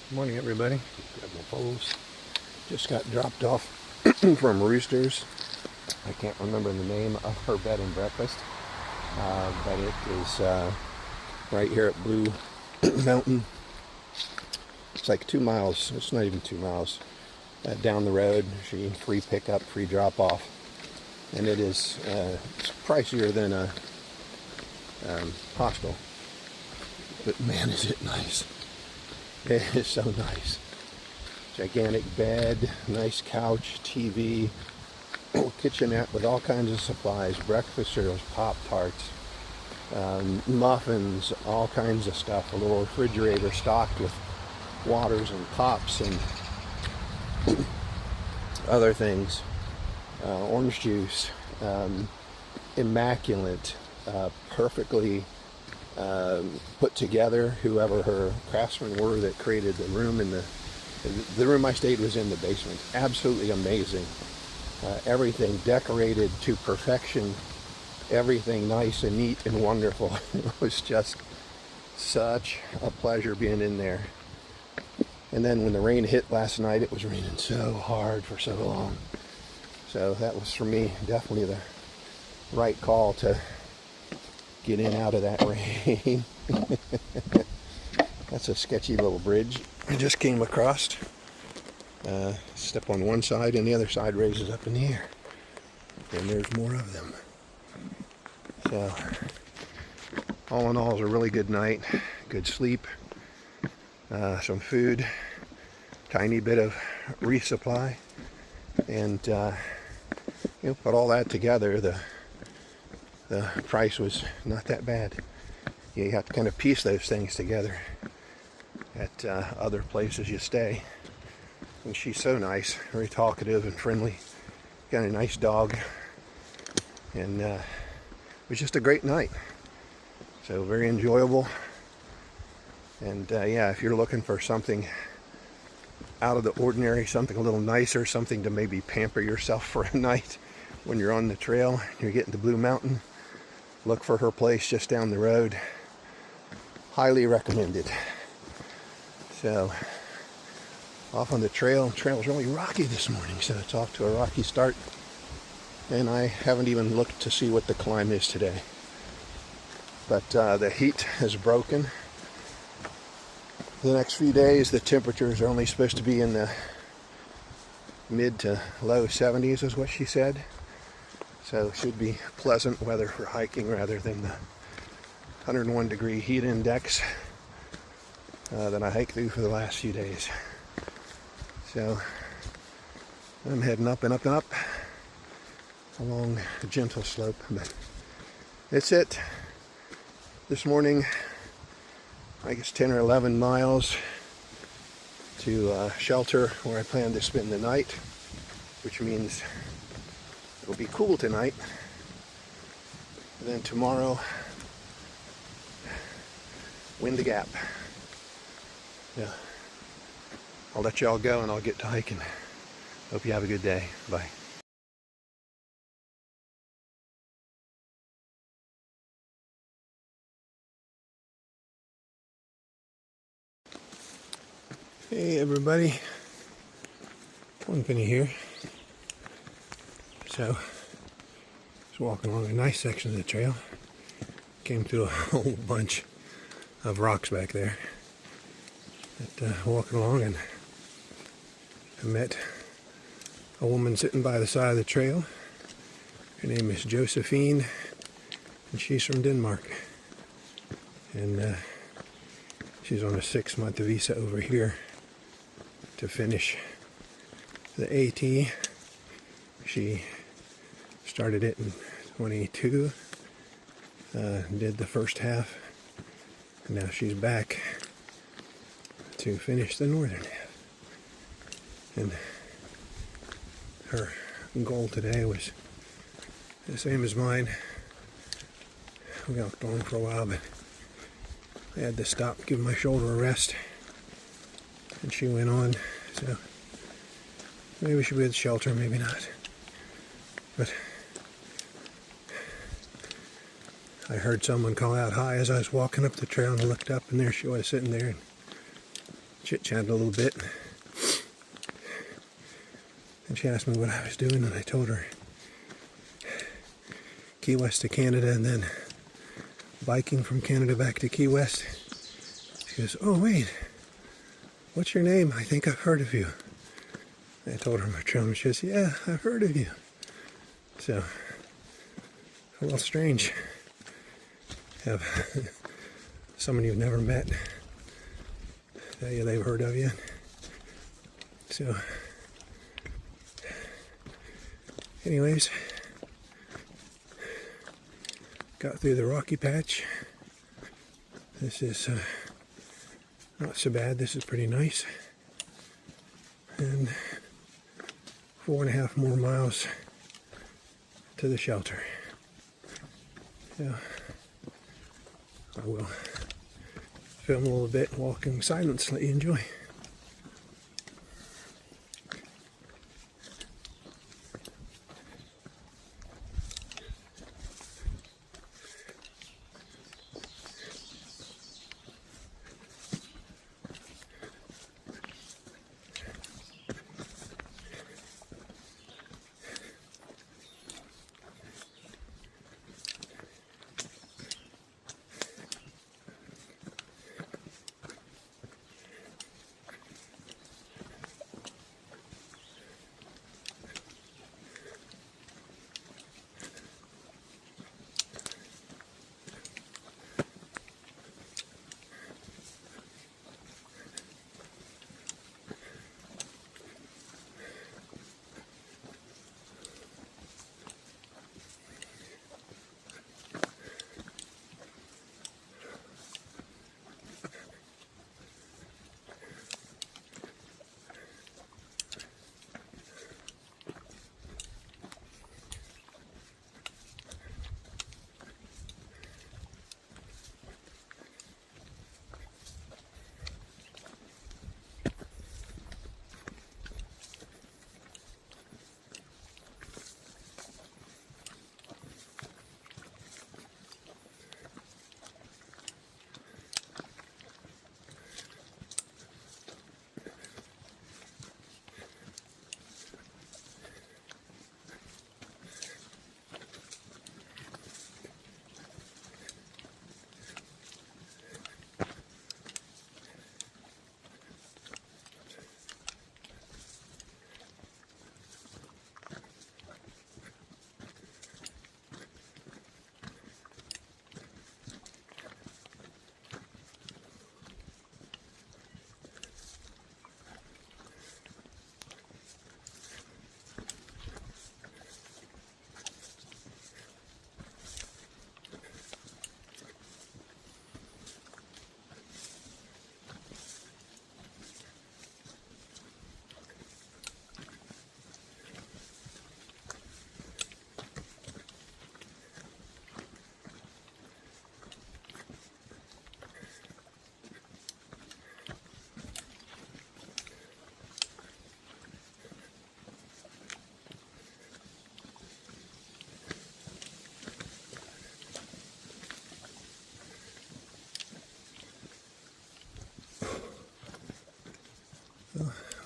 Good morning, everybody. Grab my poles. Just got dropped off from Roosters. I can't remember the name of her bed and breakfast, but it is right here at Blue Mountain. It's like 2 miles. It's not even 2 miles down the road. Free pickup, free drop off, and it is it's pricier than a hostel. But man, is it nice! It is so nice. Gigantic bed, nice couch, TV, kitchenette with all kinds of supplies, breakfast cereals, Pop-Tarts, muffins, all kinds of stuff. A little refrigerator stocked with waters and pops and other things. Orange juice, immaculate, perfectly put together. Whoever her craftsmen were that created the room, the room I stayed was in the basement. Absolutely amazing. Everything decorated to perfection. Everything nice and neat and wonderful. It was just such a pleasure being in there. And then when the rain hit last night, it was raining so hard for so long. So that was, for me, definitely the right call to get in out of that rain. That's a sketchy little bridge I just came across. Step on one side and the other side raises up in the air. And there's more of them. So, all in all, it was a really good night. Good sleep. Some food. Tiny bit of resupply. And, put all that together, the price was not that bad. You have to kind of piece those things together at other places you stay. And she's so nice, very talkative and friendly. Got a nice dog. And it was just a great night. So very enjoyable. And yeah, if you're looking for something out of the ordinary, something a little nicer, something to maybe pamper yourself for a night when you're on the trail, you're getting to Blue Mountain, look for her place just down the road. Highly recommended. So, off on the trail. The trail's really rocky this morning, so it's off to a rocky start. And I haven't even looked to see what the climb is today. But the heat has broken. The next few days, the temperatures are only supposed to be in the mid to low 70s, is what she said. So it should be pleasant weather for hiking rather than the 101 degree heat index that I hiked through for the last few days. So I'm heading up and up and up along a gentle slope, but that's it. This morning, I guess 10 or 11 miles to a shelter where I plan to spend the night, which means it'll be cool tonight. And then tomorrow, Windy Gap. Yeah. I'll let y'all go and I'll get to hiking. Hope you have a good day. Bye. Hey everybody. One Penny here. So, just walking along a nice section of the trail. Came through a whole bunch of rocks back there. But walking along, and I met a woman sitting by the side of the trail. Her name is Josephine, and she's from Denmark. And she's on a 6-month visa over here to finish the AT. She started it in 22, did the first half, and now she's back to finish the northern half. And her goal today was the same as mine. We walked on for a while, but I had to stop, give my shoulder a rest, and she went on. So maybe she'll be at the shelter, maybe not. But I heard someone call out hi as I was walking up the trail, and I looked up, and there she was sitting there. chit-chatted a little bit. And she asked me what I was doing, and I told her Key West to Canada and then biking from Canada back to Key West. She goes, "Oh, wait, what's your name? I think I've heard of you." I told her my chum. She says, "Yeah, I've heard of you." So, a little strange. Have someone you've never met tell you they've heard of you. So, anyways, got through the rocky patch. This is not so bad. This is pretty nice. And 4.5 more miles to the shelter. So I will film a little bit, walk in silence, let you enjoy.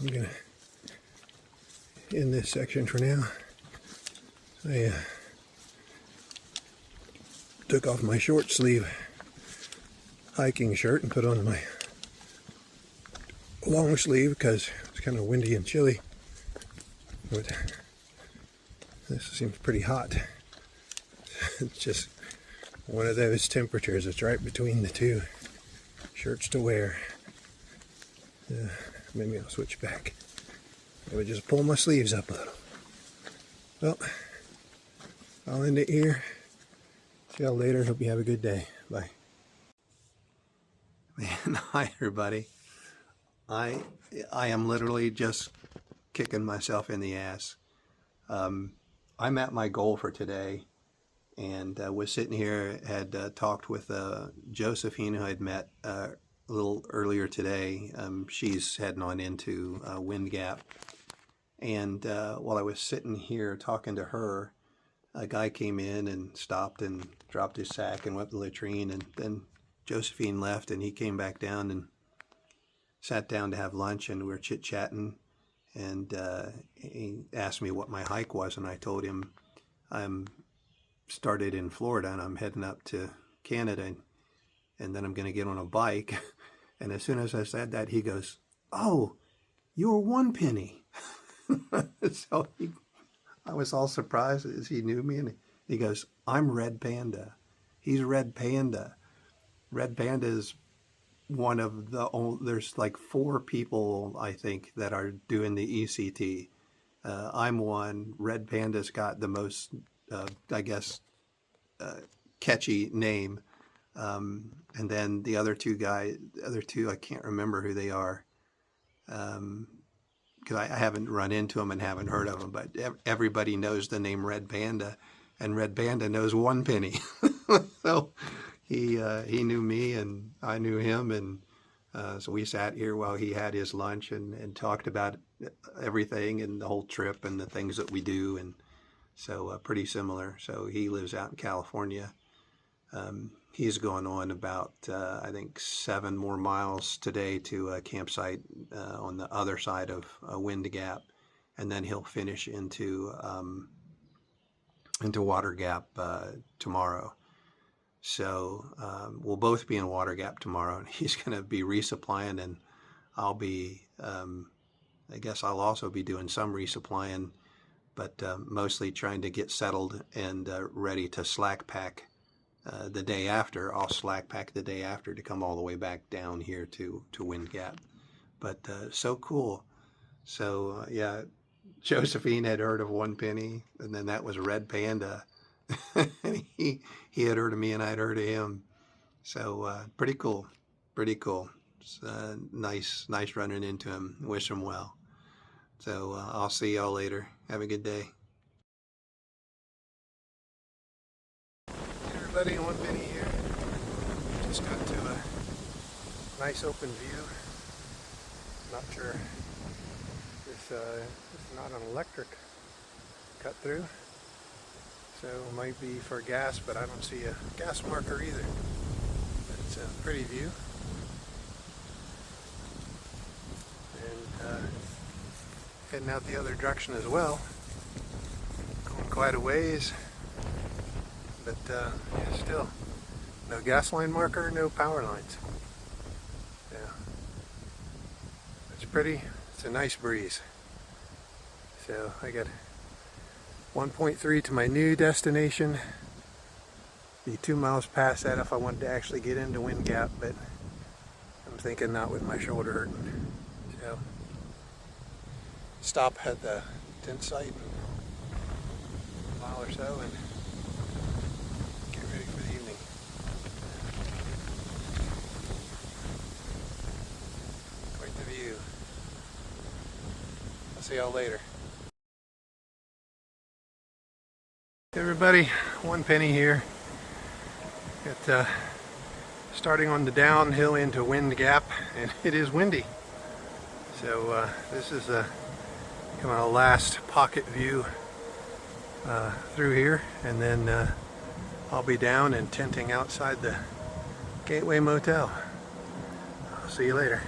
I'm going to end this section for now. I took off my short sleeve hiking shirt and put on my long sleeve because it's kind of windy and chilly. But this seems pretty hot. It's just one of those temperatures. It's right between the two shirts to wear. Maybe I'll switch back. Maybe just pull my sleeves up a little. Well, I'll end it here. See y'all later. Hope you have a good day. Bye. Man, hi everybody. I am literally just kicking myself in the ass. I'm at my goal for today, and was sitting here, had talked with Josephine, who I'd met a little earlier today. She's heading on into Wind Gap, and while I was sitting here talking to her, a guy came in and stopped and dropped his sack and went to the latrine, and then Josephine left, and he came back down, and sat down to have lunch, and we were chit-chatting, and he asked me what my hike was, and I told him I'm started in Florida and I'm heading up to Canada, and then I'm going to get on a bike. And as soon as I said that, he goes, "Oh, you're One Penny." So I was all surprised as he knew me, and he goes, "I'm Red Panda." He's Red Panda. Red Panda is one of the only, there's like 4 people, I think, that are doing the ECT. I'm one. Red Panda's got the most, I guess, catchy name. And then the other two, I can't remember who they are. Because I haven't run into them and haven't heard of them, but everybody knows the name Red Panda, and Red Panda knows One Penny. So he knew me and I knew him, and so we sat here while he had his lunch and talked about everything and the whole trip and the things that we do, and so pretty similar. So he lives out in California. He's going on about, I think, 7 more miles today to a campsite on the other side of Wind Gap, and then he'll finish into Water Gap tomorrow. So we'll both be in Water Gap tomorrow, and he's going to be resupplying, and I'll be, I guess I'll also be doing some resupplying, but mostly trying to get settled and ready to slack pack the day after. I'll slack pack the day after to come all the way back down here to Wind Gap. But so cool. So yeah, Josephine had heard of One Penny, and then that was Red Panda. he had heard of me, and I'd heard of him. So pretty cool. It's, nice running into him. Wish him well. So I'll see y'all later. Have a good day. Hey everybody, One Penny here. Just got to a nice open view. Not sure. This is not an electric cut through, so it might be for gas, but I don't see a gas marker either. But it's a pretty view, and heading out the other direction as well. Going quite a ways, but yeah, still no gas line marker, no power lines. Yeah, it's pretty. It's a nice breeze. So I got 1.3 to my new destination. Be 2 miles past that if I wanted to actually get into Wind Gap, but I'm thinking not with my shoulder hurting. So stop at the tent site in a mile or so and get ready for the evening. Quite the view. I'll see y'all later. Hey everybody, One Penny here. Got starting on the downhill into Wind Gap, and it is windy. So this is a kind of a last pocket view through here, and then I'll be down and tenting outside the Gateway Motel. I'll see you later.